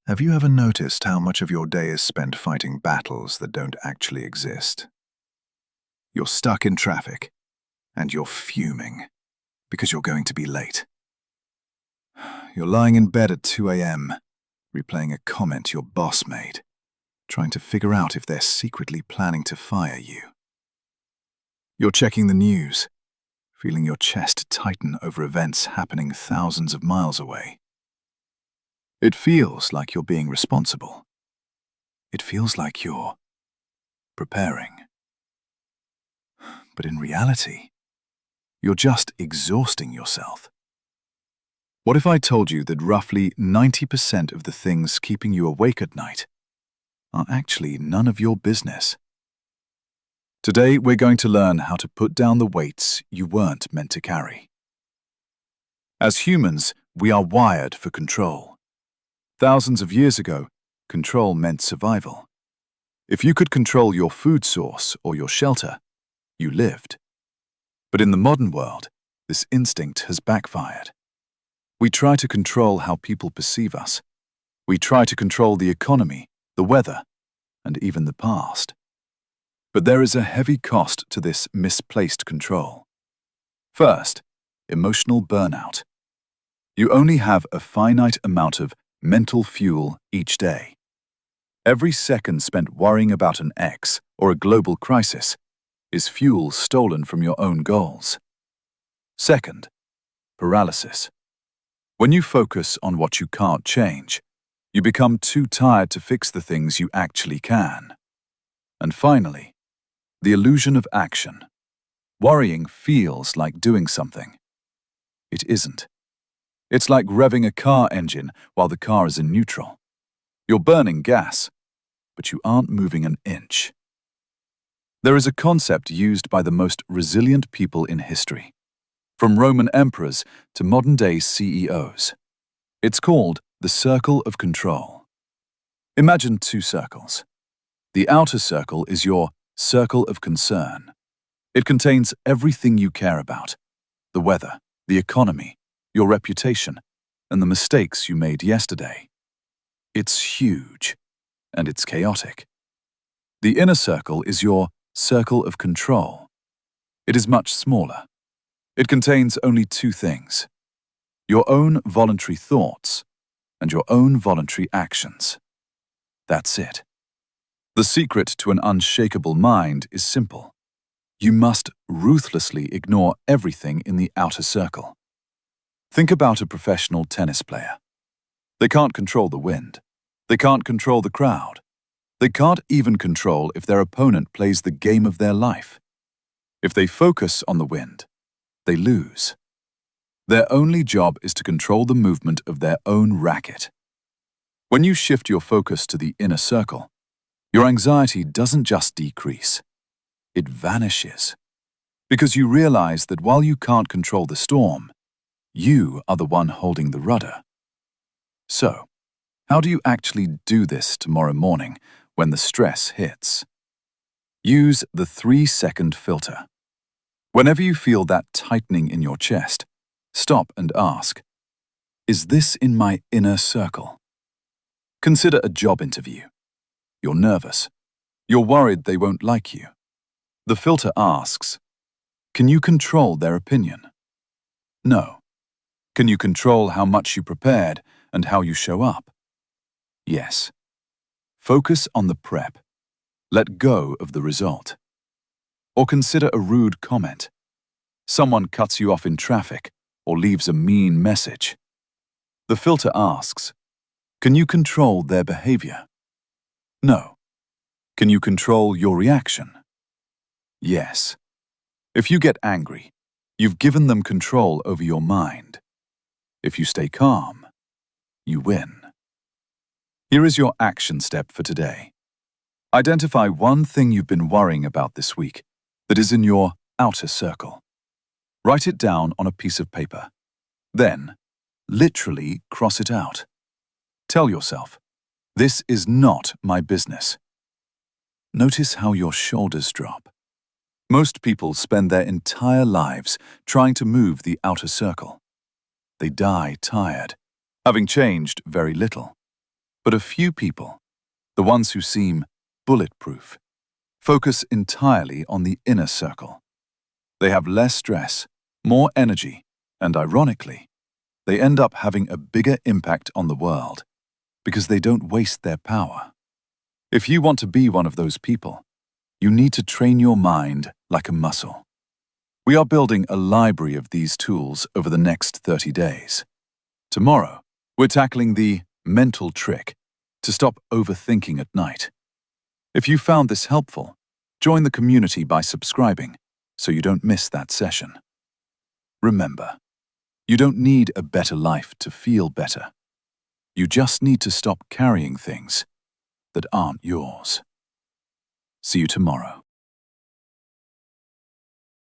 Have you ever noticed how much of your day is spent fighting battles that don't actually exist? You're stuck in traffic, and you're fuming because you're going to be late. You're lying in bed at 2 a.m., replaying a comment your boss made, trying to figure out if they're secretly planning to fire you. You're checking the news, feeling your chest tighten over events happening thousands of miles away. It feels like you're being responsible. It feels like you're preparing. But in reality, you're just exhausting yourself. What if I told you that roughly 90% of the things keeping you awake at night are actually none of your business? Today, we're going to learn how to put down the weights you weren't meant to carry. As humans, we are wired for control. Thousands of years ago, control meant survival. If you could control your food source or your shelter, you lived. But in the modern world, this instinct has backfired. We try to control how people perceive us. We try to control the economy, the weather, and even the past. But there is a heavy cost to this misplaced control. First, emotional burnout. You only have a finite amount of mental fuel each day. Every second spent worrying about an ex or a global crisis is fuel stolen from your own goals. Second, paralysis. When you focus on what you can't change, you become too tired to fix the things you actually can. And finally, the illusion of action. Worrying feels like doing something. It isn't. It's like revving a car engine while the car is in neutral. You're burning gas, but you aren't moving an inch. There is a concept used by the most resilient people in history, from Roman emperors to modern-day CEOs. It's called the circle of control. Imagine two circles. The outer circle is your circle of concern. It contains everything you care about: the weather, the economy, your reputation, and the mistakes you made yesterday. It's huge, and it's chaotic. The inner circle is your circle of control. It is much smaller. It contains only two things: your own voluntary thoughts and your own voluntary actions. That's it. The secret to an unshakable mind is simple. You must ruthlessly ignore everything in the outer circle. Think about a professional tennis player. They can't control the wind. They can't control the crowd. They can't even control if their opponent plays the game of their life. If they focus on the wind, they lose. Their only job is to control the movement of their own racket. When you shift your focus to the inner circle, your anxiety doesn't just decrease. It vanishes. Because you realize that while you can't control the storm, you are the one holding the rudder. So, how do you actually do this tomorrow morning when the stress hits? Use the 3-second filter. Whenever you feel that tightening in your chest, stop and ask, is this in my inner circle? Consider a job interview. You're nervous. You're worried they won't like you. The filter asks, can you control their opinion? No. Can you control how much you prepared and how you show up? Yes. Focus on the prep. Let go of the result. Or consider a rude comment. Someone cuts you off in traffic or leaves a mean message. The filter asks, can you control their behavior? No. Can you control your reaction? Yes. If you get angry, you've given them control over your mind. If you stay calm, you win. Here is your action step for today. Identify one thing you've been worrying about this week that is in your outer circle. Write it down on a piece of paper. Then, literally cross it out. Tell yourself, this is not my business. Notice how your shoulders drop. Most people spend their entire lives trying to move the outer circle. They die tired, having changed very little. But a few people, the ones who seem bulletproof, focus entirely on the inner circle. They have less stress, more energy, and ironically, they end up having a bigger impact on the world because they don't waste their power. If you want to be one of those people, you need to train your mind like a muscle. We are building a library of these tools over the next 30 days. Tomorrow, we're tackling the mental trick to stop overthinking at night. If you found this helpful, join the community by subscribing so you don't miss that session. Remember, you don't need a better life to feel better. You just need to stop carrying things that aren't yours. See you tomorrow.